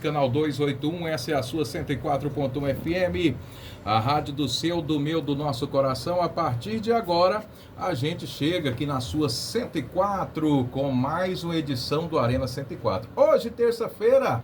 Canal 281, essa é a sua 104.1 FM, a rádio do seu, do meu, do nosso coração. A partir de agora, a gente chega aqui na sua 104 com mais uma edição do Arena 104. Hoje, terça-feira,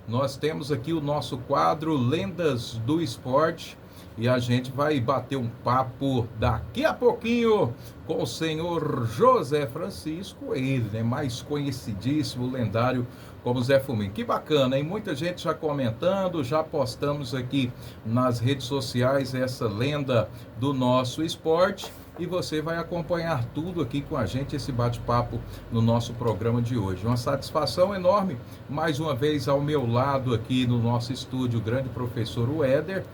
nós temos aqui o nosso quadro Lendas do Esporte e a gente vai bater um papo daqui a pouquinho com o senhor José Francisco, ele, né, mais conhecidíssimo, lendário como Zé Fuminho. Que bacana, hein? Muita gente já comentando, já postamos aqui nas redes sociais essa lenda do nosso esporte e você vai acompanhar tudo aqui com a gente, esse bate-papo no nosso programa de hoje. Uma satisfação enorme, mais uma vez ao meu lado aqui no nosso estúdio, o grande professor Weder,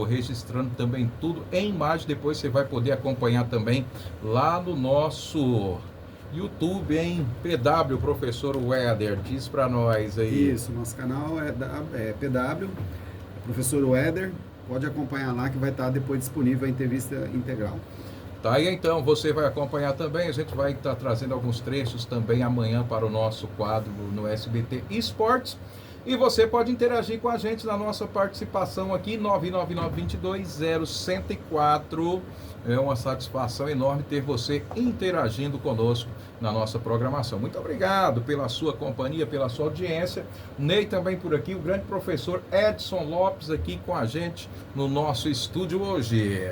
registrando também tudo em imagem, depois você vai poder acompanhar também lá no nosso YouTube, em PW, professor Weder, diz para nós aí. Isso, nosso canal é PW, professor Weder, pode acompanhar lá que vai estar depois disponível a entrevista integral. Tá aí então, você vai acompanhar também, a gente vai estar trazendo alguns trechos também amanhã para o nosso quadro no SBT Esportes. E você pode interagir com a gente na nossa participação aqui, 999-22-0104. É uma satisfação enorme ter você interagindo conosco na nossa programação. Muito obrigado pela sua companhia, pela sua audiência. Ney também por aqui, o grande professor Edson Lopes aqui com a gente no nosso estúdio hoje.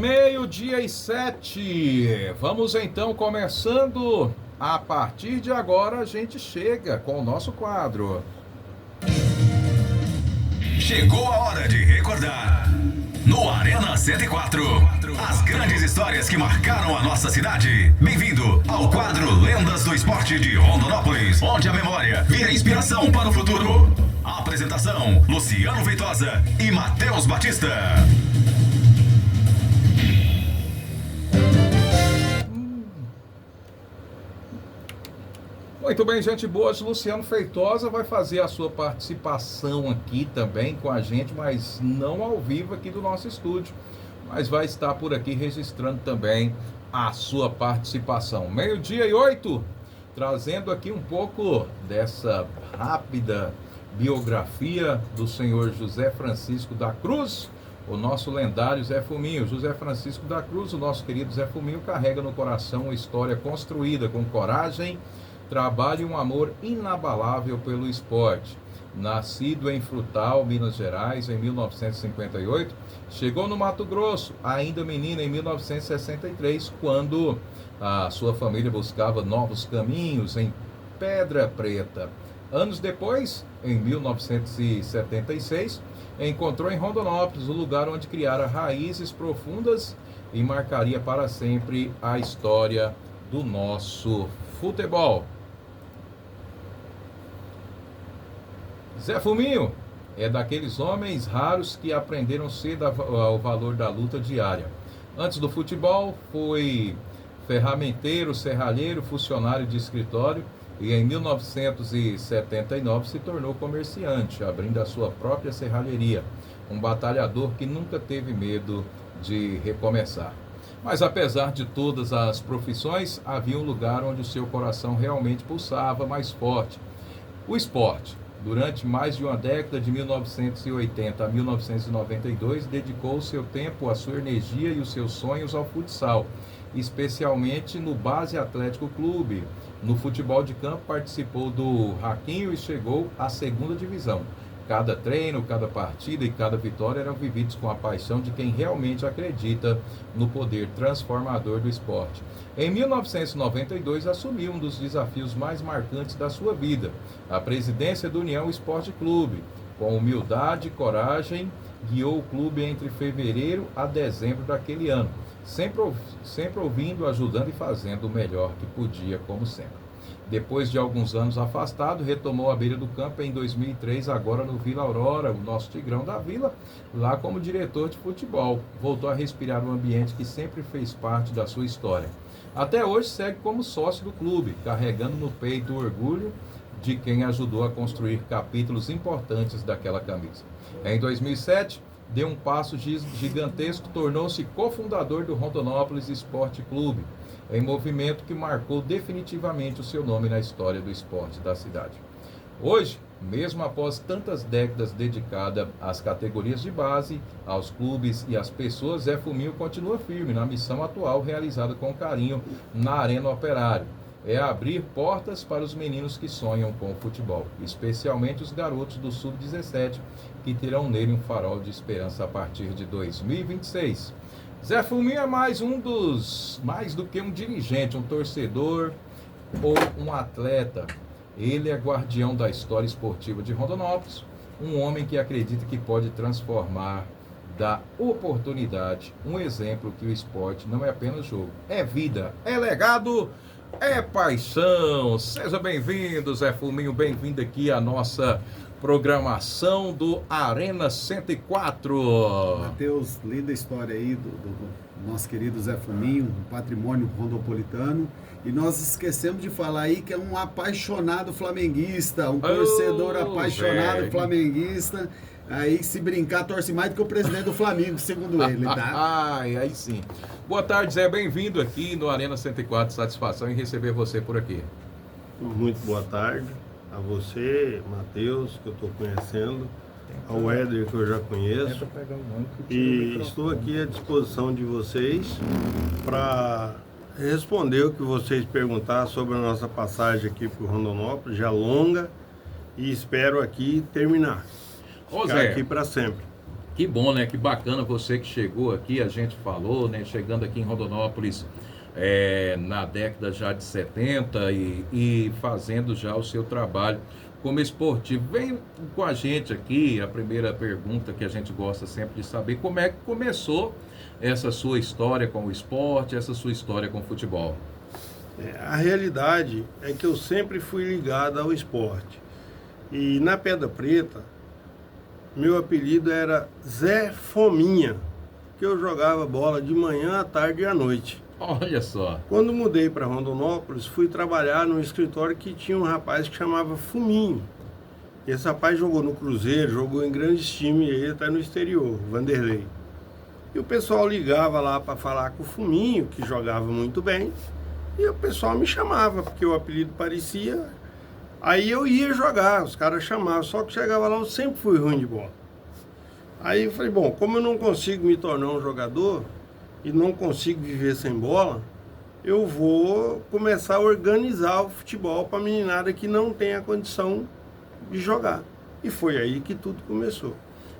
Meio-dia e 7. Vamos então começando. A partir de agora a gente chega com o nosso quadro. Chegou a hora de recordar. No Arena 104, as grandes histórias que marcaram a nossa cidade. Bem-vindo ao quadro Lendas do Esporte de Rondonópolis, onde a memória vira inspiração para o futuro. A apresentação: Luciano Veitosa e Matheus Batista. Muito bem, gente boa. Luciano Feitosa vai fazer a sua participação aqui também com a gente, mas não ao vivo aqui do nosso estúdio, mas vai estar por aqui registrando também a sua participação. 12:08, trazendo aqui um pouco dessa rápida biografia do senhor José Francisco da Cruz, o nosso lendário Zé Fuminho. José Francisco da Cruz, o nosso querido Zé Fuminho, carrega no coração uma história construída com coragem, trabalho e um amor inabalável pelo esporte. Nascido em Frutal, Minas Gerais, em 1958, chegou no Mato Grosso, ainda menino, em 1963, quando a sua família buscava novos caminhos em Pedra Preta. Anos depois, em 1976, encontrou em Rondonópolis o lugar onde criara raízes profundas e marcaria para sempre a história do nosso futebol. Zé Fuminho é daqueles homens raros que aprenderam cedo o valor da luta diária. Antes do futebol, foi ferramenteiro, serralheiro, funcionário de escritório e em 1979 se tornou comerciante, abrindo a sua própria serralheria. Um batalhador que nunca teve medo de recomeçar. Mas apesar de todas as profissões, havia um lugar onde o seu coração realmente pulsava mais forte: o esporte. Durante mais de uma década, de 1980 a 1992, dedicou o seu tempo, a sua energia e os seus sonhos ao futsal, especialmente no Base Atlético Clube. No futebol de campo, participou do Raquinho e chegou à segunda divisão. Cada treino, cada partida e cada vitória eram vividos com a paixão de quem realmente acredita no poder transformador do esporte. Em 1992, assumiu um dos desafios mais marcantes da sua vida, a presidência do União Esporte Clube. Com humildade e coragem, guiou o clube entre fevereiro a dezembro daquele ano, sempre ouvindo, ajudando e fazendo o melhor que podia, como sempre. Depois de alguns anos afastado, retomou a beira do campo em 2003, agora no Vila Aurora, o nosso Tigrão da Vila, lá como diretor de futebol. Voltou a respirar um ambiente que sempre fez parte da sua história. Até hoje segue como sócio do clube, carregando no peito o orgulho de quem ajudou a construir capítulos importantes daquela camisa. Em 2007, deu um passo gigantesco, tornou-se cofundador do Rondonópolis Esporte Clube, em movimento que marcou definitivamente o seu nome na história do esporte da cidade. Hoje, mesmo após tantas décadas dedicada às categorias de base, aos clubes e às pessoas, Zé Fuminho continua firme na missão atual realizada com carinho na Arena Operário. É abrir portas para os meninos que sonham com o futebol, especialmente os garotos do Sub-17, que terão nele um farol de esperança a partir de 2026. Zé Fuminho é mais do que um dirigente, um torcedor ou um atleta. Ele é guardião da história esportiva de Rondonópolis, um homem que acredita que pode transformar da oportunidade um exemplo que o esporte não é apenas jogo, é vida, é legado, é paixão. Seja bem-vindo, Zé Fuminho, bem-vindo aqui à nossa programação do Arena 104. Matheus, linda história aí do nosso querido Zé Fuminho, um patrimônio rondopolitano. E nós esquecemos de falar aí que é um apaixonado flamenguista, um torcedor apaixonado flamenguista. Aí, se brincar, torce mais do que o presidente do Flamengo, segundo ele, tá? Aí sim. Boa tarde, Zé. Bem-vindo aqui no Arena 104. Satisfação em receber você por aqui. Muito boa tarde a você, Matheus, que eu estou conhecendo, ao Éder, que eu já conheço. E estou aqui à disposição de vocês para responder o que vocês perguntar sobre a nossa passagem aqui para o Rondonópolis, já longa, e espero aqui terminar. Ô Zé, aqui para sempre. Que bom, né? Que bacana você que chegou aqui, a gente falou, né? Chegando aqui em Rondonópolis na década já de 70 e fazendo já o seu trabalho como esportivo. Vem com a gente aqui, a primeira pergunta que a gente gosta sempre de saber, como é que começou essa sua história com o esporte, essa sua história com o futebol? A realidade é que eu sempre fui ligado ao esporte. E na Pedra Preta, meu apelido era Zé Fominha, que eu jogava bola de manhã, à tarde e à noite. Olha só. Quando mudei para Rondonópolis, fui trabalhar num escritório que tinha um rapaz que chamava Fuminho. Esse rapaz jogou no Cruzeiro, jogou em grandes times, ele está no exterior, Vanderlei. E o pessoal ligava lá para falar com o Fuminho, que jogava muito bem, e o pessoal me chamava, porque o apelido parecia. Aí eu ia jogar, os caras chamavam, só que chegava lá, eu sempre fui ruim de bola. Aí eu falei, bom, como eu não consigo me tornar um jogador e não consigo viver sem bola, eu vou começar a organizar o futebol para a meninada que não tem a condição de jogar. E foi aí que tudo começou.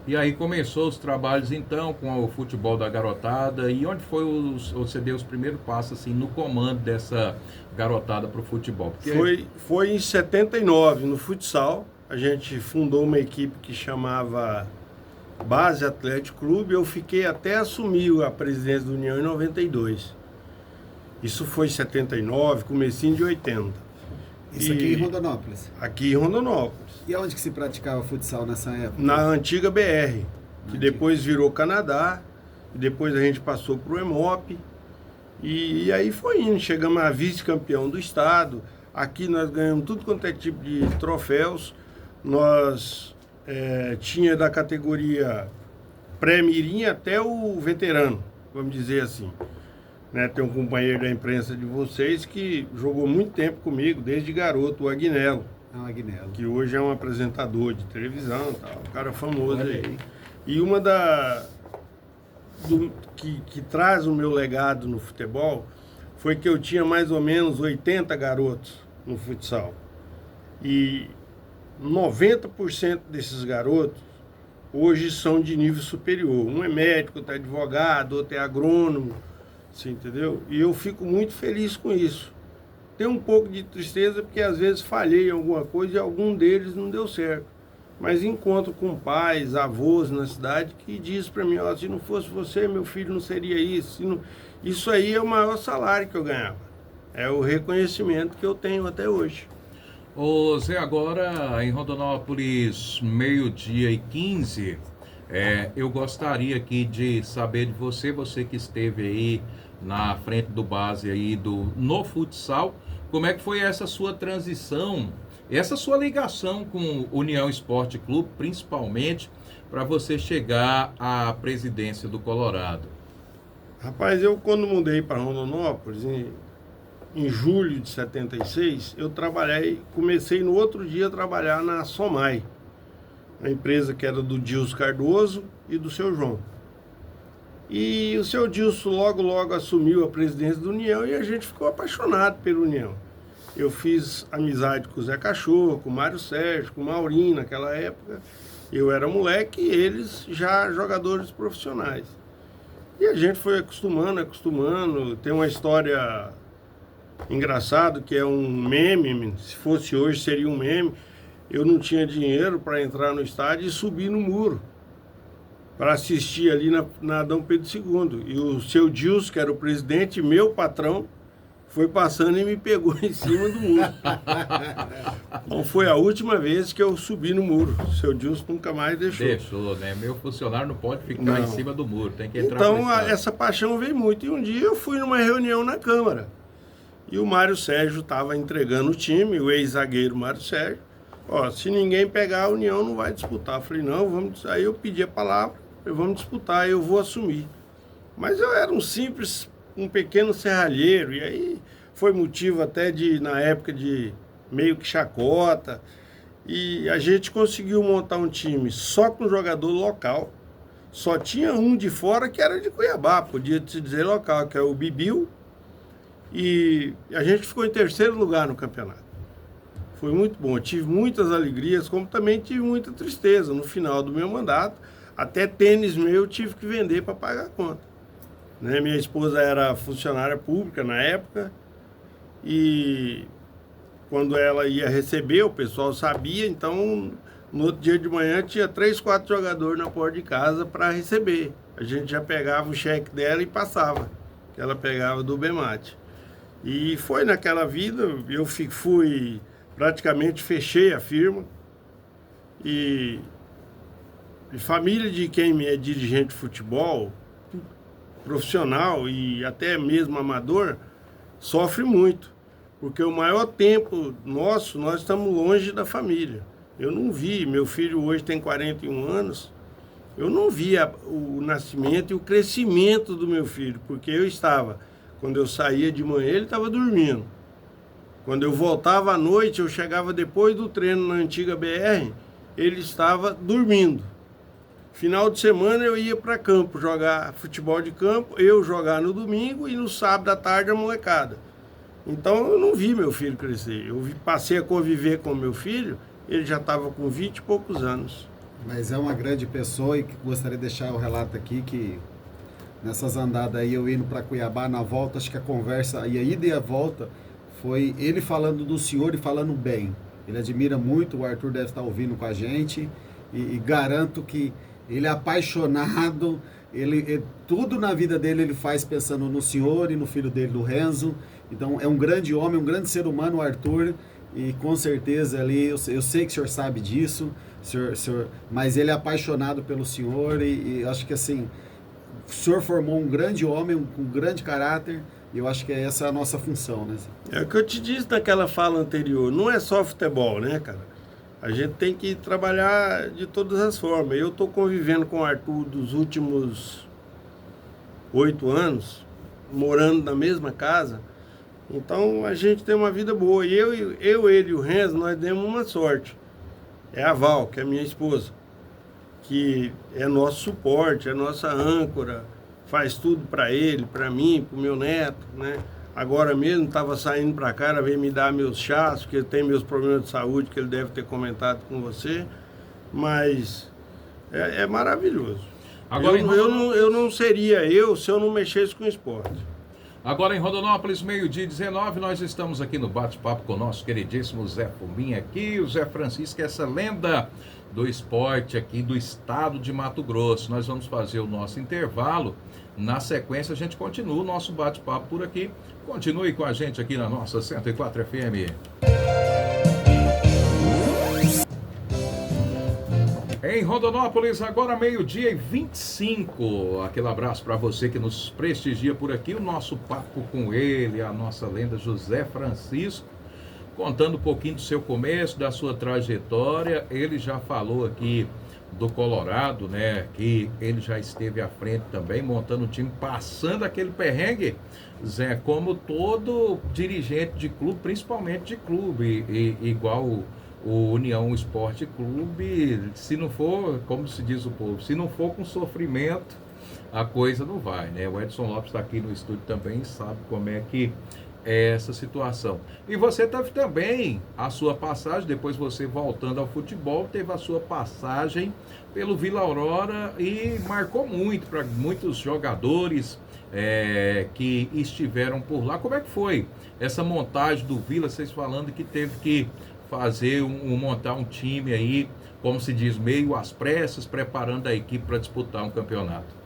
E aí começou os trabalhos então com o futebol da garotada. E onde foi você deu os primeiros passos assim no comando dessa garotada para o futebol? Porque... Foi em 79, no futsal. A gente fundou uma equipe que chamava Base Atlético Clube. Eu fiquei até assumir a presidência da União em 92. Isso foi em 79, comecinho de 80. Isso aqui em Rondonópolis? Aqui em Rondonópolis. E onde que se praticava futsal nessa época? Na antiga BR, que depois virou Canadá, e depois a gente passou para o EMOP, e aí foi indo, chegamos a vice-campeão do estado, aqui nós ganhamos tudo quanto é tipo de troféus, nós tinha da categoria pré-mirim até o veterano, vamos dizer assim. Né, tem um companheiro da imprensa de vocês que jogou muito tempo comigo, desde garoto, o Agnello. Agnello. Que hoje é um apresentador de televisão, tal, um cara famoso aí. E uma que traz o meu legado no futebol foi que eu tinha mais ou menos 80 garotos no futsal. E 90% desses garotos hoje são de nível superior. Um é médico, outro é advogado, outro é agrônomo. Você entendeu? E eu fico muito feliz com isso. Tem um pouco de tristeza porque às vezes falhei em alguma coisa e algum deles não deu certo. Mas encontro com pais, avós na cidade que diz para mim, se não fosse você, meu filho não seria isso. Isso aí é o maior salário que eu ganhava. É o reconhecimento que eu tenho até hoje. Ô Zé, agora em Rondonópolis, 12h15, eu gostaria aqui de saber de você que esteve aí na frente do base aí no futsal, como é que foi essa sua transição essa sua ligação com o União Esporte Clube, principalmente para você chegar à presidência do Colorado. Rapaz, eu quando mudei para Rondonópolis, em julho de 76, eu comecei no outro dia a trabalhar na Somai, a empresa que era do Dilson Cardoso e do seu João. E o seu Dilson logo assumiu a presidência da União e a gente ficou apaixonado pela União. Eu fiz amizade com o Zé Cachorro, com o Mário Sérgio, com o Maurinho naquela época. Eu era moleque e eles já jogadores profissionais. E a gente foi acostumando. Tem uma história engraçada que é um meme, se fosse hoje seria um meme. Eu não tinha dinheiro para entrar no estádio e subir no muro para assistir ali na Dom Pedro II. E o seu Dilson, que era o presidente, meu patrão, foi passando e me pegou em cima do muro. Então foi a última vez que eu subi no muro. O seu Dilson nunca mais deixou. Deixou, né? Meu funcionário não pode ficar em cima do muro, tem que entrar. Então essa paixão veio muito. E um dia eu fui numa reunião na Câmara. E o Mário Sérgio estava entregando o time, o ex-zagueiro Mário Sérgio. Ó, se ninguém pegar, a União não vai disputar. Eu falei, não, vamos. Aí eu pedi a palavra, vamos disputar, eu vou assumir. Mas eu era um pequeno serralheiro, e aí foi motivo até na época de meio que chacota, e a gente conseguiu montar um time só com jogador local, só tinha um de fora que era de Cuiabá, podia se dizer local, que é o Bibil, e a gente ficou em terceiro lugar no campeonato. Foi muito bom, tive muitas alegrias, como também tive muita tristeza no final do meu mandato, até tênis meu eu tive que vender para pagar a conta. Né? Minha esposa era funcionária pública na época e quando ela ia receber, o pessoal sabia, então no outro dia de manhã tinha 3, 4 jogadores na porta de casa para receber. A gente já pegava o cheque dela e passava, que ela pegava do Bemate. E foi naquela vida, eu praticamente fechei a firma e família de quem é dirigente de futebol, profissional e até mesmo amador, sofre muito, porque o maior tempo nosso, nós estamos longe da família. Eu não vi, meu filho hoje tem 41 anos, eu não vi o nascimento e o crescimento do meu filho, porque quando eu saía de manhã, ele estava dormindo. Quando eu voltava à noite, eu chegava depois do treino na antiga BR, ele estava dormindo. Final de semana eu ia para campo jogar futebol de campo, eu jogar no domingo e no sábado à tarde a molecada. Então eu não vi meu filho crescer. Passei a conviver com meu filho, ele já estava com 20 e poucos anos. Mas é uma grande pessoa e gostaria de deixar o relato aqui que nessas andadas aí eu indo para Cuiabá na volta, acho que a conversa, e a ida e a volta, foi ele falando do senhor e falando bem. Ele admira muito, o Arthur deve estar ouvindo com a gente e garanto que ele é apaixonado, tudo na vida dele ele faz pensando no senhor e no filho dele, do Renzo. Então é um grande homem, um grande ser humano, o Arthur, e com certeza ali, eu sei que o senhor sabe disso, mas ele é apaixonado pelo senhor e acho que assim, o senhor formou um grande homem, um grande caráter, e eu acho que essa é a nossa função, né? É o que eu te disse naquela fala anterior, não é só futebol, né, cara? A gente tem que trabalhar de todas as formas. Eu estou convivendo com o Arthur dos últimos 8 anos, morando na mesma casa. Então a gente tem uma vida boa. E ele e o Renzo, nós demos uma sorte. É a Val, que é minha esposa, que é nosso suporte, é nossa âncora, faz tudo para ele, para mim, para o meu neto, né? Agora mesmo estava saindo para cá, ela veio me dar meus chás, porque ele tem meus problemas de saúde, que ele deve ter comentado com você, mas é maravilhoso. Agora, eu não seria se eu não mexesse com esporte. Agora em Rondonópolis, 12h19, nós estamos aqui no bate-papo com o nosso queridíssimo Zé Fuminha aqui, o Zé Francisco, essa lenda do esporte aqui do estado de Mato Grosso. Nós vamos fazer o nosso intervalo. Na sequência, a gente continua o nosso bate-papo por aqui. Continue com a gente aqui na nossa 104 FM. Em Rondonópolis, agora 12h25. Aquele abraço para você que nos prestigia por aqui. O nosso papo com ele, a nossa lenda José Francisco. contando um pouquinho do seu começo, da sua trajetória. Ele já falou aqui do Colorado, né, que ele já esteve à frente também, montando o time, passando aquele perrengue, Zé, como todo dirigente de clube, principalmente de clube, igual o União Esporte Clube, se não for, como se diz o povo, se não for com sofrimento, a coisa não vai, né? O Edson Lopes está aqui no estúdio também, sabe como é que é essa situação. E você teve também a sua passagem, depois você voltando ao futebol, teve a sua passagem pelo Vila Aurora e marcou muito para muitos jogadores que estiveram por lá. Como é que foi essa montagem do Vila? Vocês falando que teve que fazer montar um time aí, como se diz, meio às pressas, preparando a equipe para disputar um campeonato.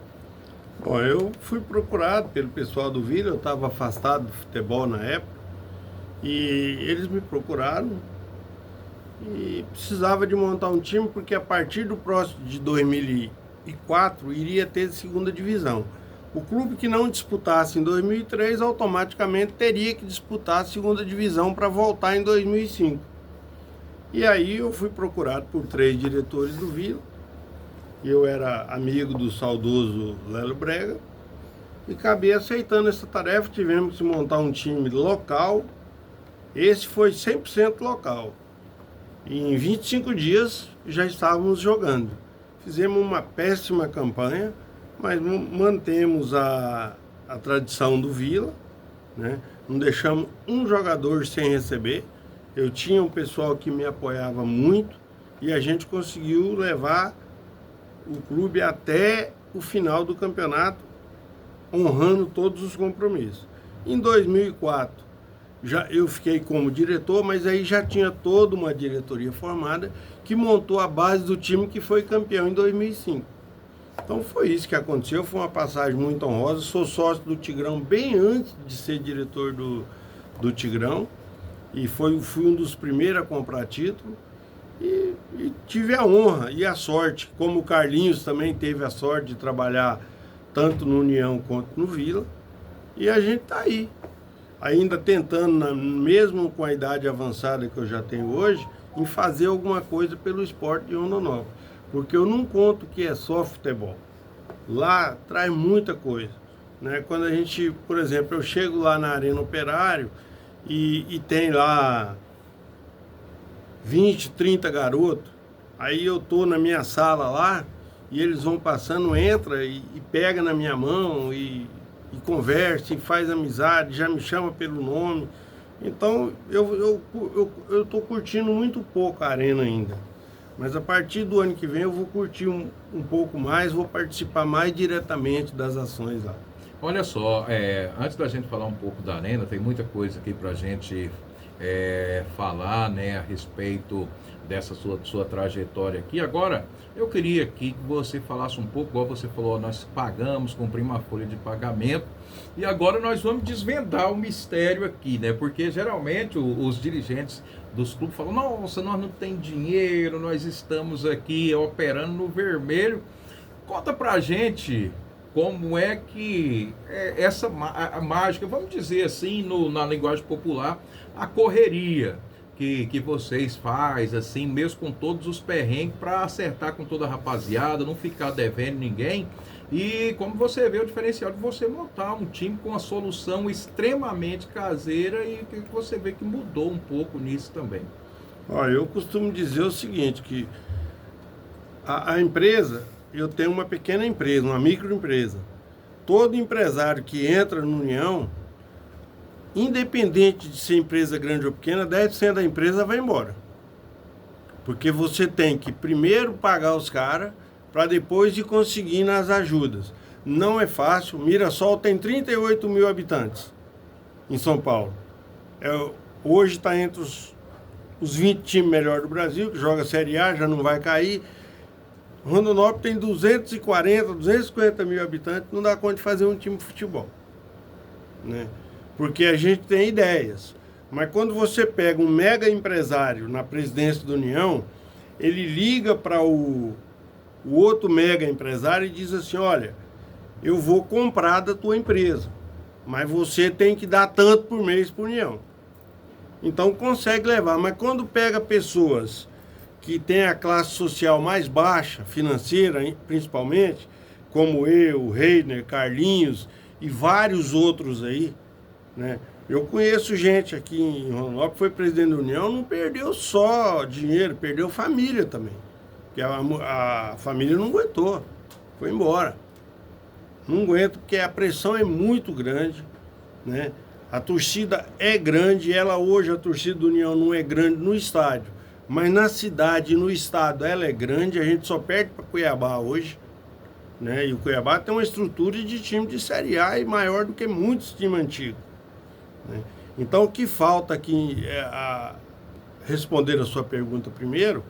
Bom, eu fui procurado pelo pessoal do Vila, eu estava afastado do futebol na época, e eles me procuraram e precisava de montar um time, porque a partir do próximo de 2004 iria ter segunda divisão. O clube que não disputasse em 2003 automaticamente teria que disputar a segunda divisão para voltar em 2005. E aí eu fui procurado por 3 diretores do Vila. Eu era amigo do saudoso Lélio Brega e acabei aceitando essa tarefa. Tivemos que montar um time local. Esse foi 100% local. E em 25 dias já estávamos jogando. Fizemos uma péssima campanha, mas mantemos a tradição do Vila, né? Não deixamos um jogador sem receber. Eu tinha um pessoal que me apoiava muito e a gente conseguiu levar o clube até o final do campeonato, honrando todos os compromissos. Em 2004, eu fiquei como diretor, mas aí já tinha toda uma diretoria formada que montou a base do time que foi campeão em 2005. Então foi isso que aconteceu, foi uma passagem muito honrosa. Sou sócio do Tigrão bem antes de ser diretor do Tigrão e fui um dos primeiros a comprar título. E tive a honra e a sorte, como o Carlinhos também teve a sorte de trabalhar tanto no União quanto no Vila. E a gente está aí, ainda tentando, mesmo com a idade avançada que eu já tenho hoje, em fazer alguma coisa pelo esporte de Rondonópolis. Porque eu não conto que é só futebol. Lá traz muita coisa, né? Quando a gente, por exemplo, eu chego lá na Arena Operário e tem lá 20, 30 garotos, aí eu tô na minha sala lá e eles vão passando, entra e pega na minha mão e conversa e faz amizade, já me chama pelo nome. Então eu tô curtindo muito pouco a arena ainda, mas a partir do ano que vem eu vou curtir um pouco mais, vou participar mais diretamente das ações lá. Olha só, antes da gente falar um pouco da arena, tem muita coisa aqui pra gente falar, né, a respeito dessa sua trajetória aqui. Agora, eu queria que você falasse um pouco, igual você falou, nós pagamos, cumprimos uma folha de pagamento, e agora nós vamos desvendar o mistério aqui, né, porque geralmente os dirigentes dos clubes falam, nossa, nós não tem dinheiro, nós estamos aqui operando no vermelho. Conta pra gente como é que essa mágica, vamos dizer assim, na linguagem popular, a correria que vocês fazem, assim, mesmo com todos os perrengues, para acertar com toda a rapaziada, não ficar devendo ninguém. E como você vê o diferencial de você montar um time com uma solução extremamente caseira e que você vê que mudou um pouco nisso também. Olha, eu costumo dizer o seguinte, que a empresa, eu tenho uma pequena empresa, uma microempresa. Todo empresário que entra no União, independente de ser empresa grande ou pequena, 10% da empresa vai embora. Porque você tem que primeiro pagar os caras para depois ir conseguir nas ajudas. Não é fácil. Mirassol tem 38 mil habitantes em São Paulo. Hoje está entre os 20 times melhores do Brasil, que joga Série A, já não vai cair. Rondonópolis tem 250 mil habitantes, não dá conta de fazer um time de futebol, né? Porque a gente tem ideias. Mas quando você pega um mega empresário na presidência da União, ele liga para o outro mega empresário e diz assim, olha, eu vou comprar da tua empresa, mas você tem que dar tanto por mês para a União. Então consegue levar, mas quando pega pessoas que têm a classe social mais baixa, financeira principalmente, como eu, o Reiner, Carlinhos e vários outros aí, né? Eu conheço gente aqui em Rondonópolis que foi presidente da União, não perdeu só dinheiro, perdeu família também. Porque a família não aguentou, foi embora. Não aguenta porque a pressão é muito grande, né? A torcida é grande, hoje a torcida da União não é grande no estádio, mas na cidade e no estado ela é grande, a gente só perde para Cuiabá hoje, né? E o Cuiabá tem uma estrutura de time de Série A e maior do que muitos times antigos, né? Então o que falta aqui, responder a sua pergunta primeiro,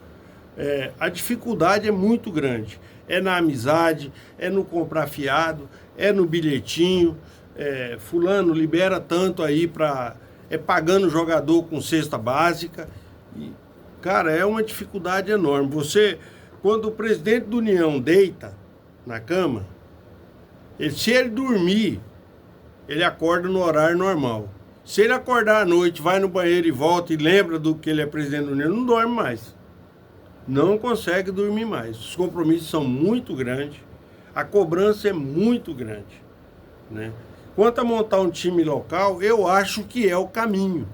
a dificuldade é muito grande. É na amizade, é no comprar fiado, é no bilhetinho. Fulano libera tanto aí pagando o jogador com cesta básica. E, cara, é uma dificuldade enorme. Quando o presidente da União deita na cama, se ele dormir, ele acorda no horário normal. Se ele acordar à noite, vai no banheiro e volta e lembra do que ele é presidente da União, não dorme mais. Não consegue dormir mais. Os compromissos são muito grandes, a cobrança é muito grande, né? Quanto a montar um time local, eu acho que é o caminho.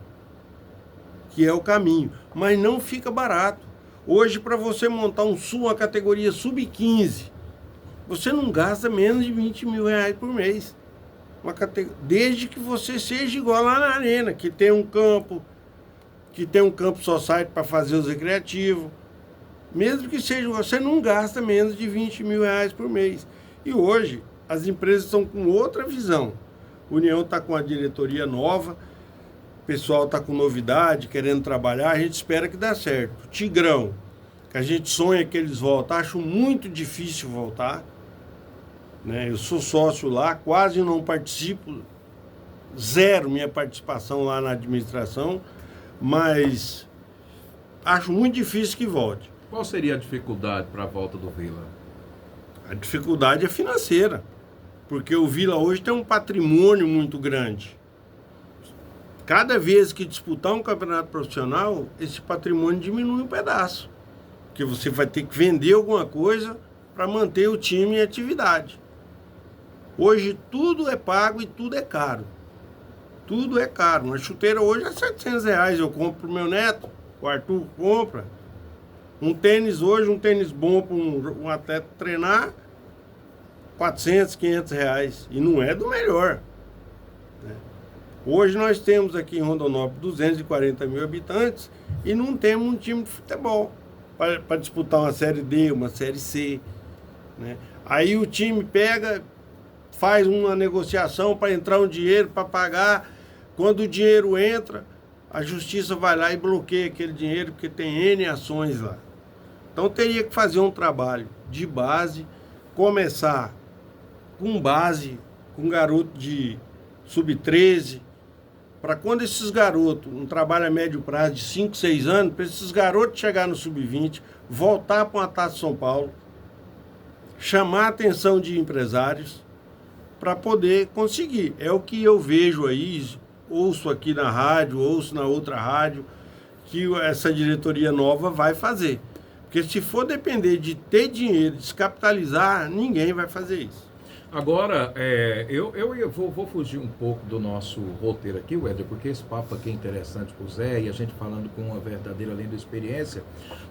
Mas não fica barato. Hoje, para você montar uma categoria sub-15, você não gasta menos de 20 mil reais por mês. Desde que você seja igual lá na Arena, que tem um campo society para fazer os recreativos. Mesmo que seja, você não gasta menos de 20 mil reais por mês. E hoje, as empresas estão com outra visão. A União está com a diretoria nova, o pessoal está com novidade, querendo trabalhar, a gente espera que dê certo. Tigrão, que a gente sonha que eles voltem, acho muito difícil voltar, né? Eu sou sócio lá, quase não participo, zero minha participação lá na administração, mas acho muito difícil que volte. Qual seria a dificuldade para a volta do Vila? A dificuldade é financeira, porque o Vila hoje tem um patrimônio muito grande. Cada vez que disputar um campeonato profissional, esse patrimônio diminui um pedaço, porque você vai ter que vender alguma coisa para manter o time em atividade. Hoje tudo é pago e tudo é caro. Tudo é caro. Uma chuteira hoje é R$700, eu compro para o meu neto, o Arthur compra. Um tênis hoje, um tênis bom para um atleta treinar, R$400, R$500. E não é do melhor, né? Hoje nós temos aqui em Rondonópolis 240 mil habitantes e não temos um time de futebol para disputar uma Série D, uma Série C, né? Aí o time faz uma negociação para entrar um dinheiro para pagar. Quando o dinheiro entra, a justiça vai lá e bloqueia aquele dinheiro, porque tem N ações lá. Então teria que fazer um trabalho de base, começar com base, com garoto de sub-13, para quando esses garotos, um trabalho a médio prazo de 5, 6 anos, para esses garotos chegar no sub-20, voltar para uma Taça São Paulo, chamar a atenção de empresários, para poder conseguir. É o que eu vejo aí, ouço aqui na rádio, ouço na outra rádio, que essa diretoria nova vai fazer. Porque se for depender de ter dinheiro, descapitalizar, ninguém vai fazer isso. Agora, eu vou fugir um pouco do nosso roteiro aqui, Éder, porque esse papo aqui é interessante com o Zé e a gente falando com uma verdadeira além da experiência.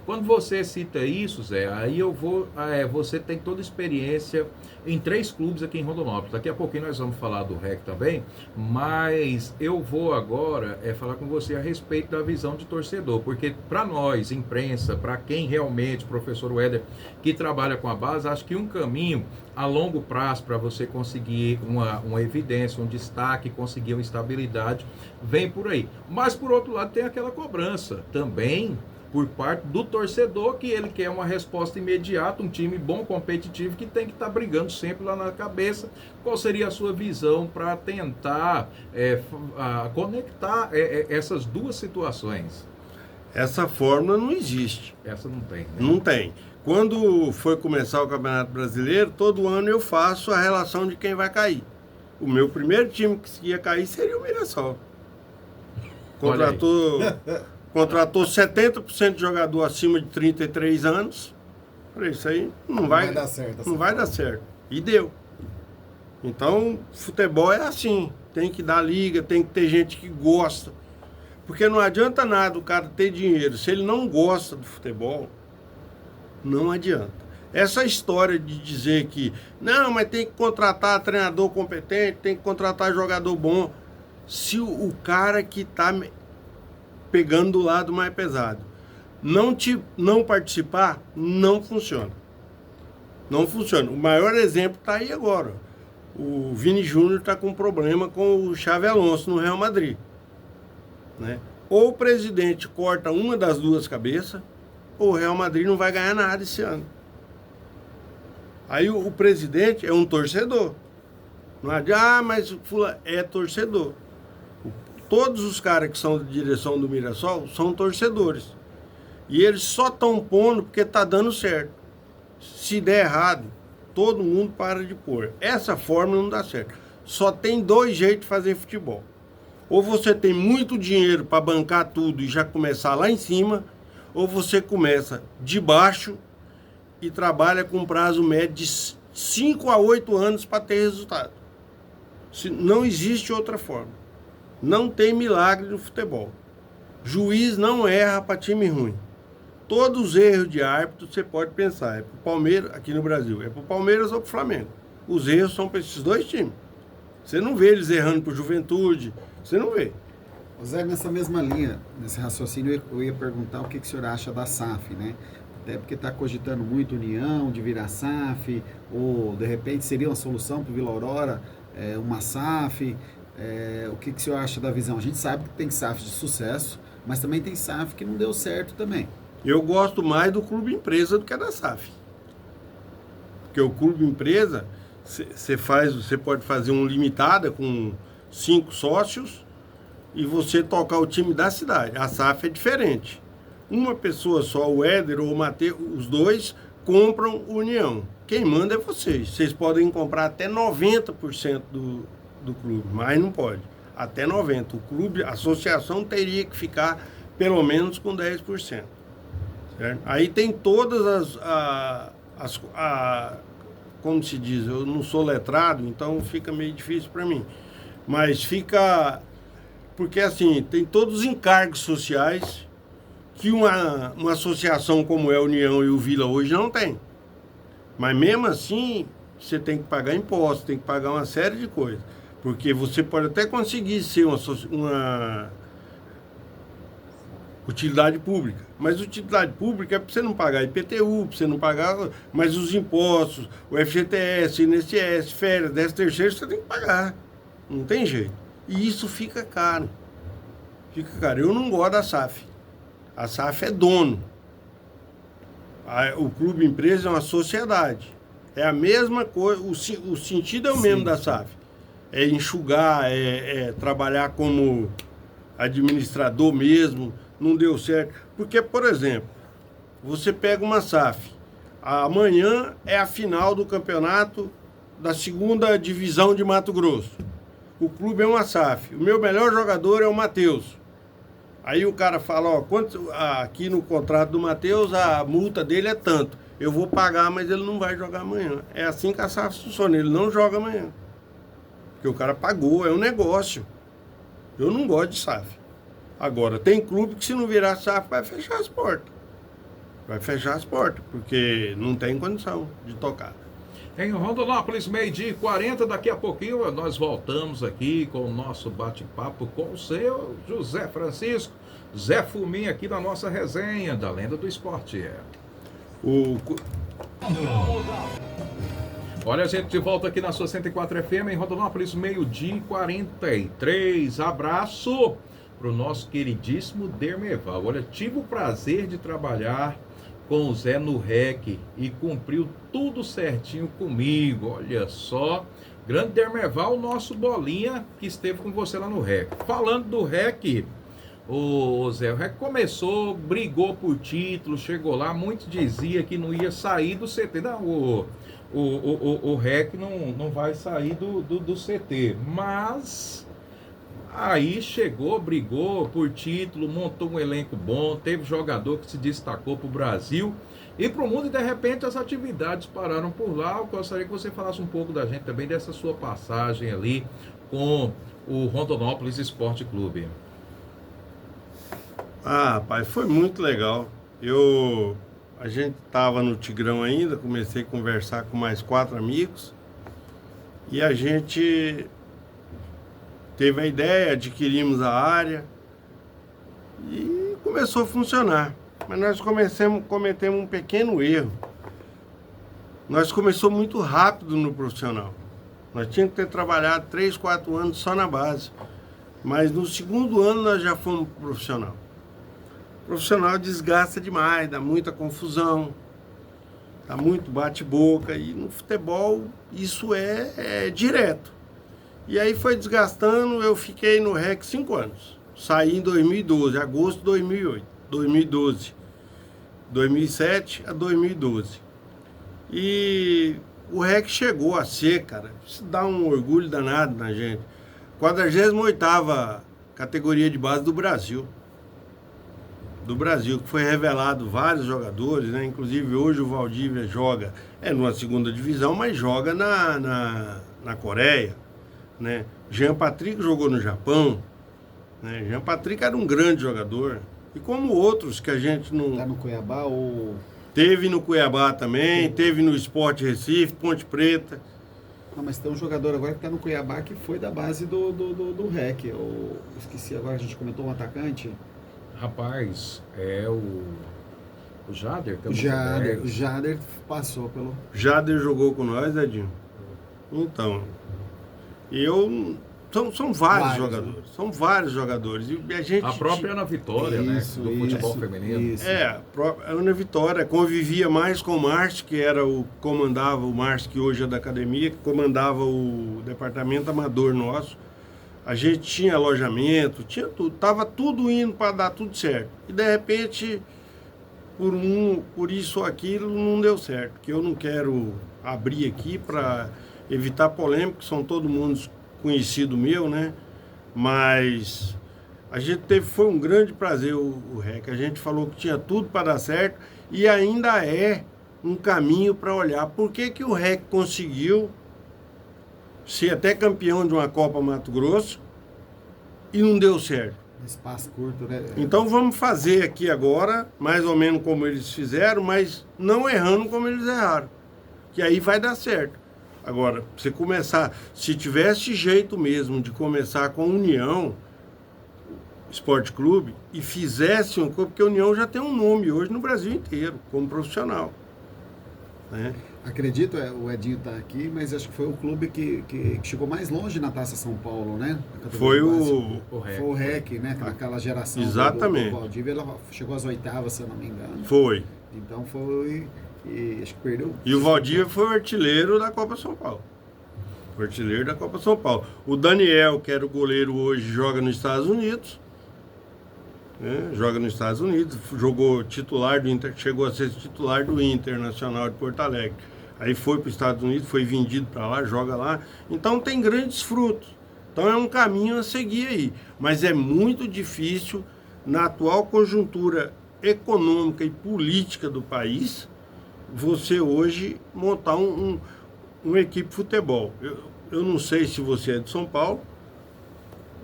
Quando você cita isso, Zé, aí você tem toda a experiência em 3 clubes aqui em Rondonópolis. Daqui a pouquinho nós vamos falar do REC também, mas eu vou agora falar com você a respeito da visão de torcedor, porque para nós, imprensa, para quem realmente, professor Éder, que trabalha com a base, acho que um caminho a longo prazo para você conseguir uma evidência, um destaque, conseguir uma estabilidade, vem por aí. Mas por outro lado tem aquela cobrança também por parte do torcedor, que ele quer uma resposta imediata, um time bom, competitivo, que tem que estar brigando sempre lá na cabeça. Qual seria a sua visão para tentar conectar essas duas situações? Essa fórmula não existe. Essa não tem, né? Não tem. Quando foi começar o Campeonato Brasileiro, todo ano eu faço a relação de quem vai cair. O meu primeiro time que ia cair seria o Mirassol. Contratou 70% de jogador acima de 33 anos. Falei, isso aí não vai dar certo. Não vai dar certo. E deu. Então, futebol é assim. Tem que dar liga, tem que ter gente que gosta. Porque não adianta nada o cara ter dinheiro. Se ele não gosta do futebol, não adianta. Essa história de dizer que, não, mas tem que contratar treinador competente, tem que contratar jogador bom. Se o cara que está pegando do lado mais pesado não participar, não funciona. Não funciona. O maior exemplo está aí agora. O Vini Júnior está com problema com o Xabi Alonso no Real Madrid. Né? Ou o presidente corta uma das duas cabeças, ou o Real Madrid não vai ganhar nada esse ano. Aí o presidente é um torcedor. Não adianta, mas o fulano é torcedor. Todos os caras que são de direção do Mirassol são torcedores. E eles só estão pondo porque está dando certo. Se der errado, todo mundo para de pôr. Essa fórmula não dá certo. Só tem dois jeitos de fazer futebol. Ou você tem muito dinheiro para bancar tudo e já começar lá em cima, ou você começa de baixo e trabalha com prazo médio de 5 a 8 anos para ter resultado. Não existe outra forma. Não tem milagre no futebol. Juiz não erra para time ruim. Todos os erros de árbitro você pode pensar. É para o Palmeiras, aqui no Brasil, é para o Palmeiras ou para o Flamengo. Os erros são para esses dois times. Você não vê eles errando para o Juventude. Você não vê. Zé, nessa mesma linha, nesse raciocínio, eu ia perguntar o que o senhor acha da SAF, né? Até porque está cogitando muito União, de virar SAF, ou de repente seria uma solução para o Vila Aurora, uma SAF. O que o senhor acha da visão? A gente sabe que tem SAF de sucesso, mas também tem SAF que não deu certo também. Eu gosto mais do clube empresa do que da SAF. Porque o clube empresa, você pode fazer um limitada com 5 sócios e você tocar o time da cidade. A SAF é diferente. Uma pessoa só, o Éder ou o Mateus, os dois compram União. Quem manda é vocês. Vocês podem comprar até 90% do clube, mas não pode. Até 90%. O clube, a associação teria que ficar pelo menos com 10%. Certo? Aí tem todas como se diz, eu não sou letrado, então fica meio difícil para mim. Mas fica... Porque assim, tem todos os encargos sociais que uma associação como é a União e o Vila hoje não tem. Mas mesmo assim, você tem que pagar impostos, tem que pagar uma série de coisas. Porque você pode até conseguir ser uma utilidade pública. Mas utilidade pública é para você não pagar IPTU, para você não pagar... Mas os impostos, o FGTS, INSS, férias, 13º, você tem que pagar. Não tem jeito. E isso fica caro. Fica caro. Eu não gosto da SAF. A SAF é dono. O clube empresa é uma sociedade. É a mesma coisa. O sentido é o mesmo da SAF. É enxugar, é trabalhar como administrador mesmo. Não deu certo. Porque, por exemplo, você pega uma SAF. Amanhã é a final do campeonato da 2ª divisão de Mato Grosso. O clube é uma SAF. O meu melhor jogador é o Mateus. Aí o cara fala, aqui no contrato do Mateus, a multa dele é tanto. Eu vou pagar, mas ele não vai jogar amanhã. É assim que a SAF funciona, ele não joga amanhã. Porque o cara pagou, é um negócio. Eu não gosto de SAF. Agora, tem clube que se não virar SAF vai fechar as portas. Vai fechar as portas, porque não tem condição de tocar. Em Rondonópolis, 12h40, daqui a pouquinho nós voltamos aqui com o nosso bate-papo com o seu José Francisco, Zé Fuminho, aqui na nossa resenha da Lenda do Esporte. Olha, a gente de volta aqui na sua 104 FM, em Rondonópolis, 12h43. Abraço para o nosso queridíssimo Dermeval. Olha, tive o prazer de trabalhar com o Zé no REC e cumpriu tudo certinho comigo. Olha só, grande Dermeval, nosso bolinha que esteve com você lá no REC. Falando do REC, o Zé, o REC começou, brigou por título, chegou lá, muitos diziam que não ia sair do CT. Não, o REC não vai sair do CT, mas Aí chegou, brigou por título, montou um elenco bom, teve jogador que se destacou para o Brasil e para o mundo, e de repente as atividades pararam por lá. Eu gostaria que você falasse um pouco da gente também dessa sua passagem ali com o Rondonópolis Esporte Clube. Ah, pai, foi muito legal. A gente estava no Tigrão ainda, comecei a conversar com mais 4 amigos e a gente teve a ideia, adquirimos a área e começou a funcionar. Mas nós cometemos um pequeno erro. Nós começamos muito rápido no profissional. Nós tínhamos que ter trabalhado 3, 4 anos só na base. Mas no segundo ano nós já fomos profissional. O profissional desgasta demais, dá muita confusão, dá muito bate-boca. E no futebol isso é direto. E aí foi desgastando, eu fiquei no REC 5 anos. Saí em 2012, agosto de 2012. 2007 a 2012. E o REC chegou a ser, cara, isso dá um orgulho danado na gente. 48ª categoria de base do Brasil. Que foi revelado vários jogadores, né? Inclusive hoje o Valdívia joga, numa segunda divisão, mas joga na Coreia, né? Jean Patrick jogou no Japão, né? Jean Patrick era um grande jogador. E como outros que a gente não... Tá no Cuiabá ou... Teve no Cuiabá também, teve no Sport Recife, Ponte Preta. Não, mas tem um jogador agora que tá no Cuiabá que foi da base do REC. Eu esqueci agora, a gente comentou um atacante. Rapaz, é o Jader? O Jader passou pelo... Jader jogou com nós, Edinho? Então, são vários jogadores. Né? São vários jogadores. E a própria Ana Vitória, do futebol feminino. Isso. A Ana Vitória convivia mais com o Márcio, que comandava o Márcio, que hoje é da academia, que comandava o departamento amador nosso. A gente tinha alojamento, tinha tudo, tava tudo indo para dar tudo certo. E de repente, por isso ou aquilo, não deu certo. Que eu não quero abrir aqui para evitar polêmica, são todo mundo conhecido meu, né? Mas a gente foi um grande prazer o REC. A gente falou que tinha tudo para dar certo e ainda é um caminho para olhar. Por que o REC conseguiu ser até campeão de uma Copa Mato Grosso e não deu certo? Espaço curto, né? Então vamos fazer aqui agora, mais ou menos como eles fizeram, mas não errando como eles erraram. Que aí vai dar certo. Agora, você começar, se tivesse jeito mesmo de começar com a União Esporte Clube e fizesse um clube, porque a União já tem um nome hoje no Brasil inteiro, como profissional. Né? Acredito, o Edinho está aqui, mas acho que foi o clube que chegou mais longe na Taça São Paulo, né? Foi o REC, né? Naquela geração. Exatamente. Do Valdívia, ela chegou às 8ª, se eu não me engano. Foi. Então foi... E acho que perdeu. E o Valdívia foi o artilheiro da Copa São Paulo. O artilheiro da Copa São Paulo. O Daniel, que era o goleiro hoje, joga nos Estados Unidos. Né? Joga nos Estados Unidos. Jogou titular do Inter, chegou a ser titular do Internacional de Porto Alegre. Aí foi para os Estados Unidos, foi vendido para lá, joga lá. Então tem grandes frutos. Então é um caminho a seguir aí. Mas é muito difícil, na atual conjuntura econômica e política do país, você hoje montar uma equipe de futebol. Eu não sei se você é de São Paulo,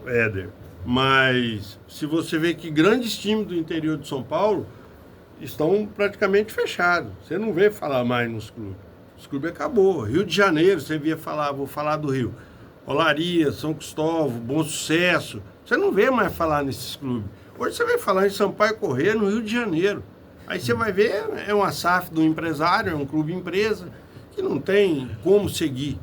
Éder, mas se você vê que grandes times do interior de São Paulo estão praticamente fechados. Você não vê falar mais nos clubes. Os clubes acabou. Rio de Janeiro, você via falar, vou falar do Rio. Olaria, São Cristóvão, Bom Sucesso. Você não vê mais falar nesses clubes. Hoje você vai falar em Sampaio Corrêa, no Rio de Janeiro. Aí você vai ver, é uma SAF do empresário, é um clube empresa, que não tem como seguir.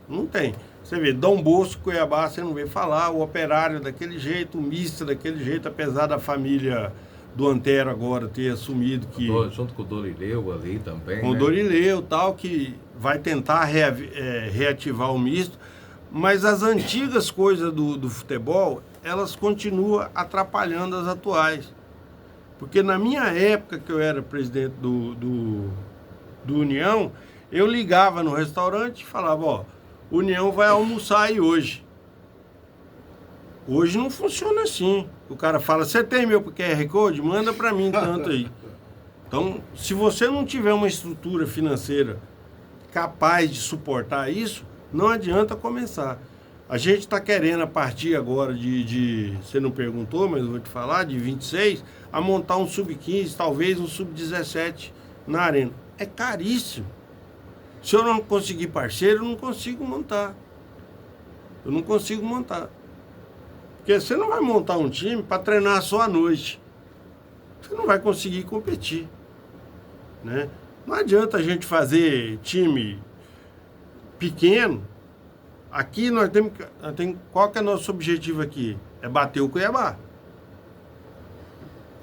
Não tem. Você vê, Dom Bosco, Cuiabá, você não vê falar, o Operário daquele jeito, o Mista daquele jeito, apesar da família do Antero agora ter assumido que... Junto com o Dorileu ali também, com o Dorileu, tal, que vai tentar reativar o misto. Mas as antigas coisas do futebol, elas continuam atrapalhando as atuais. Porque na minha época, que eu era presidente do União, eu ligava no restaurante e falava, União vai almoçar aí hoje. Hoje não funciona assim. O cara fala, você tem meu QR Code? Manda para mim tanto aí. Então, se você não tiver uma estrutura financeira capaz de suportar isso, não adianta começar. A gente está querendo, a partir agora você não perguntou, mas eu vou te falar, de 26, a montar um sub-15, talvez um sub-17 na arena. É caríssimo. Se eu não conseguir parceiro, eu não consigo montar. Eu não consigo montar. Porque você não vai montar um time para treinar só à noite. Você não vai conseguir competir, né? Não adianta a gente fazer time pequeno. Aqui nós temos... Qual que é o nosso objetivo aqui? É bater o Cuiabá.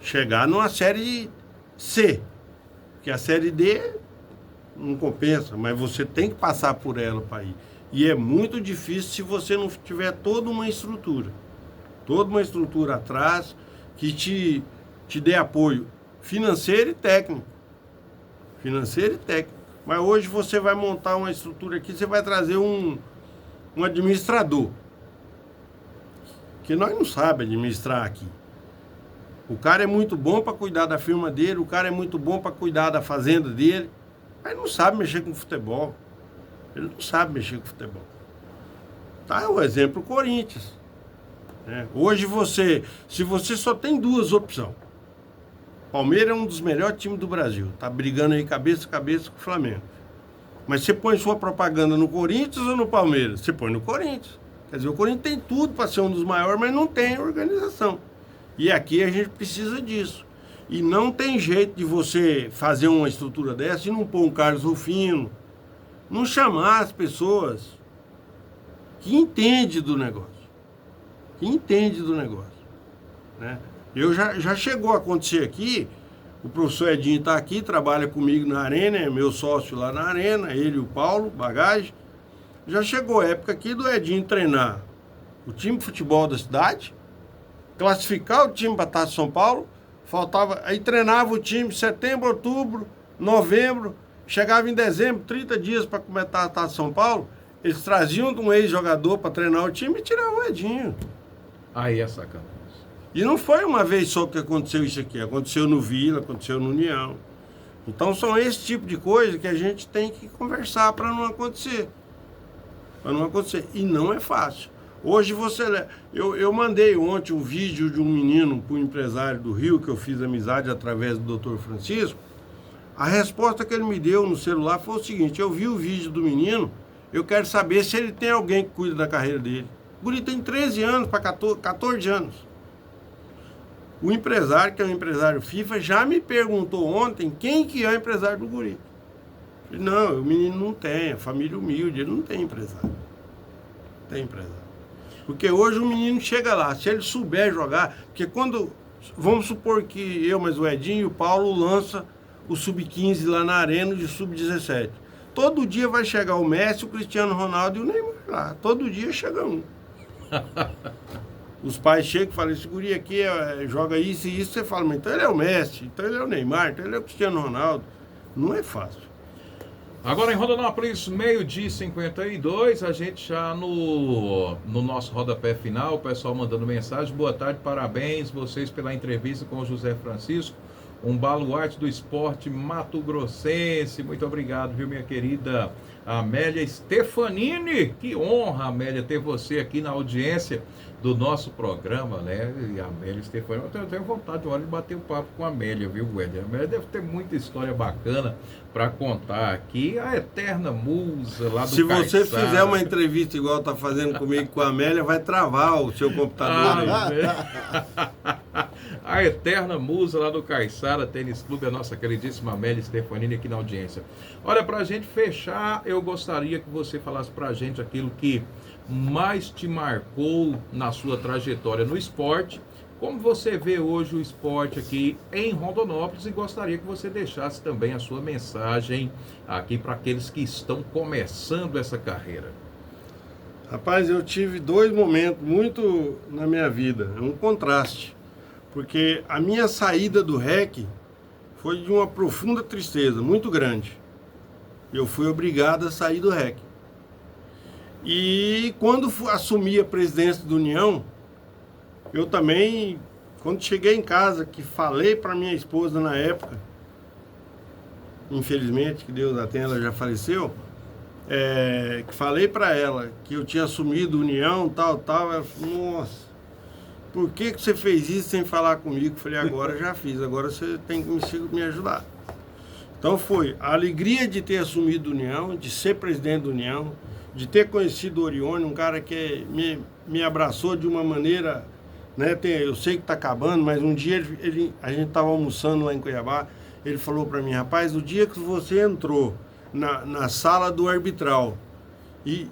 Chegar numa série C. Porque a série D não compensa, mas você tem que passar por ela para ir. E é muito difícil se você não tiver toda uma estrutura. Toda uma estrutura atrás que te dê apoio financeiro e técnico. Financeiro e técnico. Mas hoje você vai montar uma estrutura aqui, você vai trazer um administrador. Que nós não sabemos administrar aqui. O cara é muito bom para cuidar da firma dele, o cara é muito bom para cuidar da fazenda dele, mas não sabe mexer com futebol. Ele não sabe mexer com futebol. Tá, o exemplo, o Corinthians. Hoje se você só tem duas opções. Palmeiras é um dos melhores times do Brasil. Tá brigando aí cabeça a cabeça com o Flamengo. Mas você põe sua propaganda no Corinthians ou no Palmeiras? Você põe no Corinthians. Quer dizer, o Corinthians tem tudo para ser um dos maiores, mas não tem organização. E aqui a gente precisa disso. E não tem jeito de você fazer uma estrutura dessa e não pôr um Carlos Rufino, não chamar as pessoas que entendem do negócio. Né? Já chegou a acontecer aqui, o professor Edinho está aqui, trabalha comigo na Arena, é meu sócio lá na Arena, ele e o Paulo, Bagagem. Já chegou a época aqui do Edinho treinar o time de futebol da cidade, classificar o time para a Taça São Paulo, aí treinava o time setembro, outubro, novembro, chegava em dezembro, 30 dias para começar a Taça São Paulo, eles traziam um ex-jogador para treinar o time e tiravam o Edinho. Aí é sacanagem. E não foi uma vez só que aconteceu isso aqui, aconteceu no Vila, aconteceu no União. Então são esse tipo de coisa que a gente tem que conversar para não acontecer. E não é fácil. Hoje eu mandei ontem um vídeo de um menino para um empresário do Rio, que eu fiz amizade através do Dr. Francisco. A resposta que ele me deu no celular foi o seguinte: eu vi o vídeo do menino, eu quero saber se ele tem alguém que cuida da carreira dele. O guri tem 13 anos para 14 anos. O empresário, que é um empresário FIFA, já me perguntou ontem quem que é o empresário do guri. Eu falei, não, o menino não tem, a família humilde, ele não tem empresário. Não tem empresário. Porque hoje o menino chega lá, se ele souber jogar, porque vamos supor que eu, mas o Edinho e o Paulo lança o Sub-15 lá na Arena de Sub-17. Todo dia vai chegar o Messi, o Cristiano Ronaldo e o Neymar lá. Todo dia chega um. Os pais chegam e falam, esse guri aqui joga isso e isso, você fala, mas então ele é o Messi, então ele é o Neymar, então ele é o Cristiano Ronaldo. Não é fácil. Agora em Rondonópolis, 12h52, a gente já no nosso rodapé final, o pessoal mandando mensagem, boa tarde, parabéns vocês pela entrevista com o José Francisco, um baluarte do esporte mato-grossense, muito obrigado, viu, minha querida Amélia Stefanini, que honra, Amélia, ter você aqui na audiência do nosso programa, né? E a Amélia Stefanini, eu tenho vontade de bater um papo com a Amélia, viu, Weder? A Amélia deve ter muita história bacana para contar aqui, a eterna musa lá do Caiçara. Se você fizer uma entrevista igual tá fazendo comigo com a Amélia, vai travar o seu computador aí. A eterna musa lá do Caiçara Tênis Clube, a nossa queridíssima Amélia Stefanini aqui na audiência. Olha, pra gente fechar, eu gostaria que você falasse pra gente aquilo que mais te marcou na sua trajetória no esporte, como você vê hoje o esporte aqui em Rondonópolis, e gostaria que você deixasse também a sua mensagem aqui para aqueles que estão começando essa carreira. Rapaz, eu tive 2 momentos muito na minha vida, é um contraste, porque a minha saída do REC foi de uma profunda tristeza, muito grande. Eu fui obrigado a sair do REC. E quando assumi a presidência da União, eu também, quando cheguei em casa, que falei para minha esposa na época, infelizmente, que Deus a tenha, ela já faleceu, que falei para ela que eu tinha assumido União, tal, ela falou, nossa, por que você fez isso sem falar comigo? Eu falei, agora eu já fiz, agora você tem que me ajudar. Então foi a alegria de ter assumido União, de ser presidente da União, de ter conhecido o Orione, um cara que me abraçou de uma maneira, né, eu sei que está acabando, mas um dia a gente estava almoçando lá em Cuiabá, ele falou para mim, rapaz, o dia que você entrou na sala do arbitral e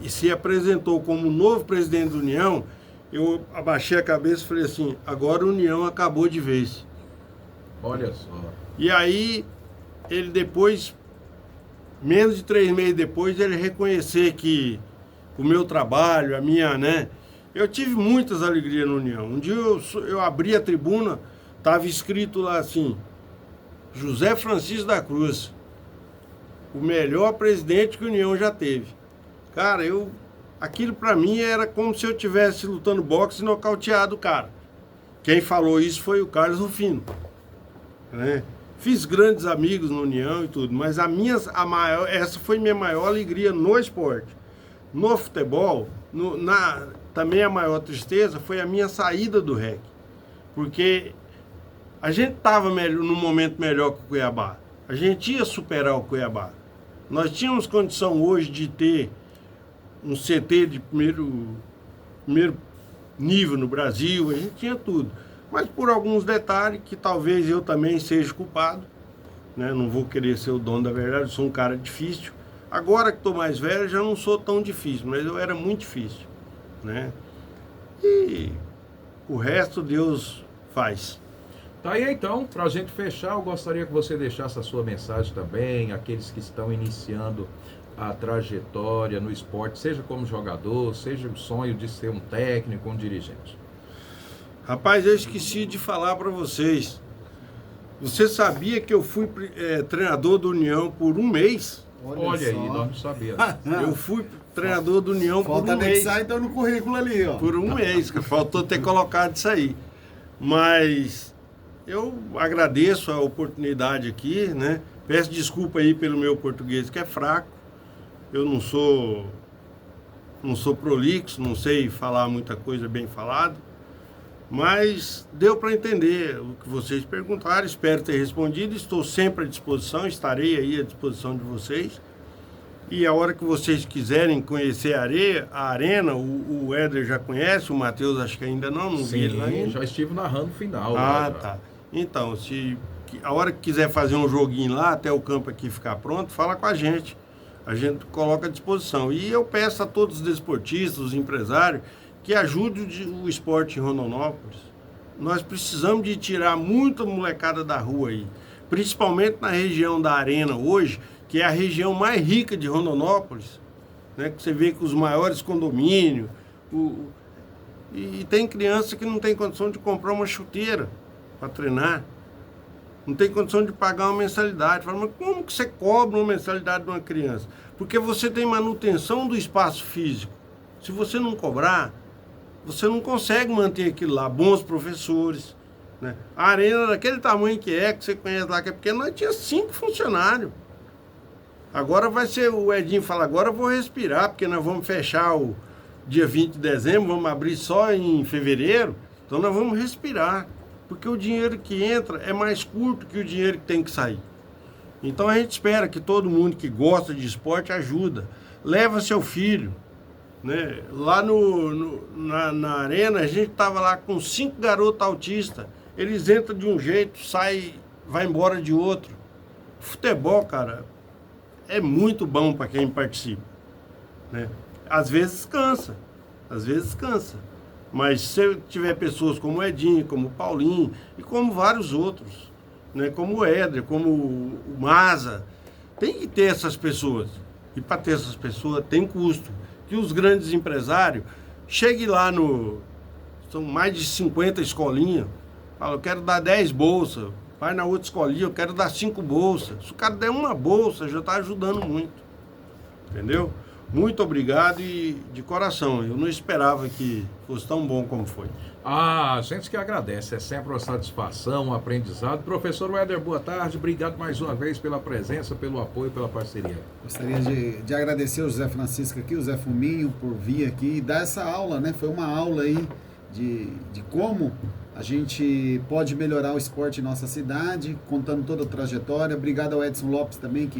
se apresentou como novo presidente da União, eu abaixei a cabeça e falei assim, agora a União acabou de vez. Olha só. E aí, ele depois, menos de 3 meses depois, ele reconhecer que o meu trabalho, a minha, né? Eu tive muitas alegrias na União. Um dia eu abri a tribuna, estava escrito lá assim, José Francisco da Cruz, o melhor presidente que a União já teve. Cara, aquilo para mim era como se eu estivesse lutando boxe e nocauteado o cara. Quem falou isso foi o Carlos Rufino, né? Fiz grandes amigos na União e tudo, mas essa foi minha maior alegria no esporte. No futebol, também a maior tristeza foi a minha saída do REC. Porque a gente estava num momento melhor que o Cuiabá. A gente ia superar o Cuiabá. Nós tínhamos condição hoje de ter um CT de primeiro nível no Brasil, a gente tinha tudo. Mas por alguns detalhes que talvez eu também seja culpado, né? Não vou querer ser o dono da verdade, eu sou um cara difícil. Agora que estou mais velho, já não sou tão difícil, mas eu era muito difícil, né? E o resto Deus faz. Tá aí então, para a gente fechar, eu gostaria que você deixasse a sua mensagem também, aqueles que estão iniciando a trajetória no esporte, seja como jogador, seja o sonho de ser um técnico, um dirigente. Rapaz, eu esqueci de falar para vocês. Você sabia que eu fui treinador do União por um mês? Olha aí, nós não sabíamos. Eu fui treinador do União por um mês. Falta anexar então no currículo ali, ó. Por um mês, faltou ter colocado isso aí. Mas eu agradeço a oportunidade aqui, né? Peço desculpa aí pelo meu português que é fraco. Eu não sou prolixo, não sei falar muita coisa bem falada. Mas deu para entender o que vocês perguntaram, espero ter respondido, estou sempre à disposição, estarei aí à disposição de vocês. E a hora que vocês quiserem conhecer a arena, o Éder já conhece, o Matheus acho que ainda não vi ele lá ainda. Já estive narrando o final. Ah, tá. Então, a hora que quiser fazer um joguinho lá, até o campo aqui ficar pronto, fala com a gente coloca à disposição. E eu peço a todos os desportistas, os empresários, que ajude o esporte em Rondonópolis. Nós precisamos de tirar muita molecada da rua aí, principalmente na região da Arena hoje, que é a região mais rica de Rondonópolis, né? Que você vê que os maiores condomínios, e tem criança que não tem condição de comprar uma chuteira para treinar, não tem condição de pagar uma mensalidade. Fala, mas como que você cobra uma mensalidade de uma criança? Porque você tem manutenção do espaço físico. Se você não cobrar, você não consegue manter aquilo lá, bons professores, né? A arena daquele tamanho que você conhece lá, que é pequeno, nós tinha 5 funcionários. Agora vai ser, o Edinho fala, agora eu vou respirar, porque nós vamos fechar o dia 20 de dezembro, vamos abrir só em fevereiro, então nós vamos respirar, porque o dinheiro que entra é mais curto que o dinheiro que tem que sair. Então a gente espera que todo mundo que gosta de esporte ajuda, leva seu filho. Né? Lá na arena, a gente estava lá com 5 garotos autistas. Eles entram de um jeito, vai embora de outro. Futebol, cara, é muito bom para quem participa. Né? Às vezes cansa. Mas se tiver pessoas como o Edinho, como o Paulinho e como vários outros, né? Como o Éder, como o Maza, tem que ter essas pessoas. E para ter essas pessoas tem custo. Que os grandes empresários cheguem lá são mais de 50 escolinhas, fala, eu quero dar 10 bolsas, vai na outra escolinha, eu quero dar 5 bolsas. Se o cara der uma bolsa, já está ajudando muito, entendeu? Muito obrigado e de coração. Eu não esperava que fosse tão bom como foi. A gente que agradece, é sempre uma satisfação, um aprendizado. Professor Weder, boa tarde, obrigado mais uma vez pela presença, pelo apoio, pela parceria. Gostaria de agradecer o José Francisco aqui, o Zé Fuminho, por vir aqui e dar essa aula, né? Foi uma aula aí de como a gente pode melhorar o esporte em nossa cidade, contando toda a trajetória. Obrigado ao Edson Lopes também,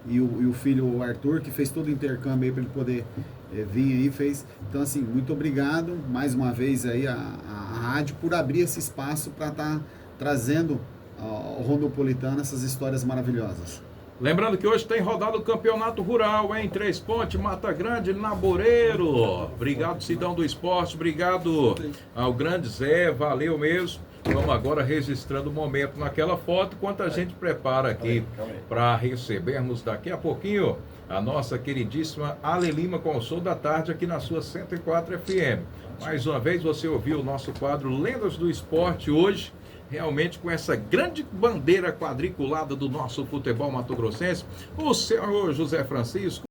e o filho o Arthur, que fez todo o intercâmbio aí para ele poder vir aí, fez. Então, assim, muito obrigado mais uma vez aí a rádio por abrir esse espaço para estar trazendo ao Rondopolitano essas histórias maravilhosas. Lembrando que hoje tem rodado o Campeonato Rural em Três Pontes, Mata Grande, Naboreiro. Obrigado, Sidão do Esporte, obrigado ao grande Zé, valeu mesmo. Vamos agora registrando o momento naquela foto, enquanto a gente prepara aqui para recebermos daqui a pouquinho a nossa queridíssima Ale Lima com o Show da Tarde aqui na sua 104 FM. Mais uma vez você ouviu o nosso quadro Lendas do Esporte hoje, realmente com essa grande bandeira quadriculada do nosso futebol mato-grossense, o senhor José Francisco.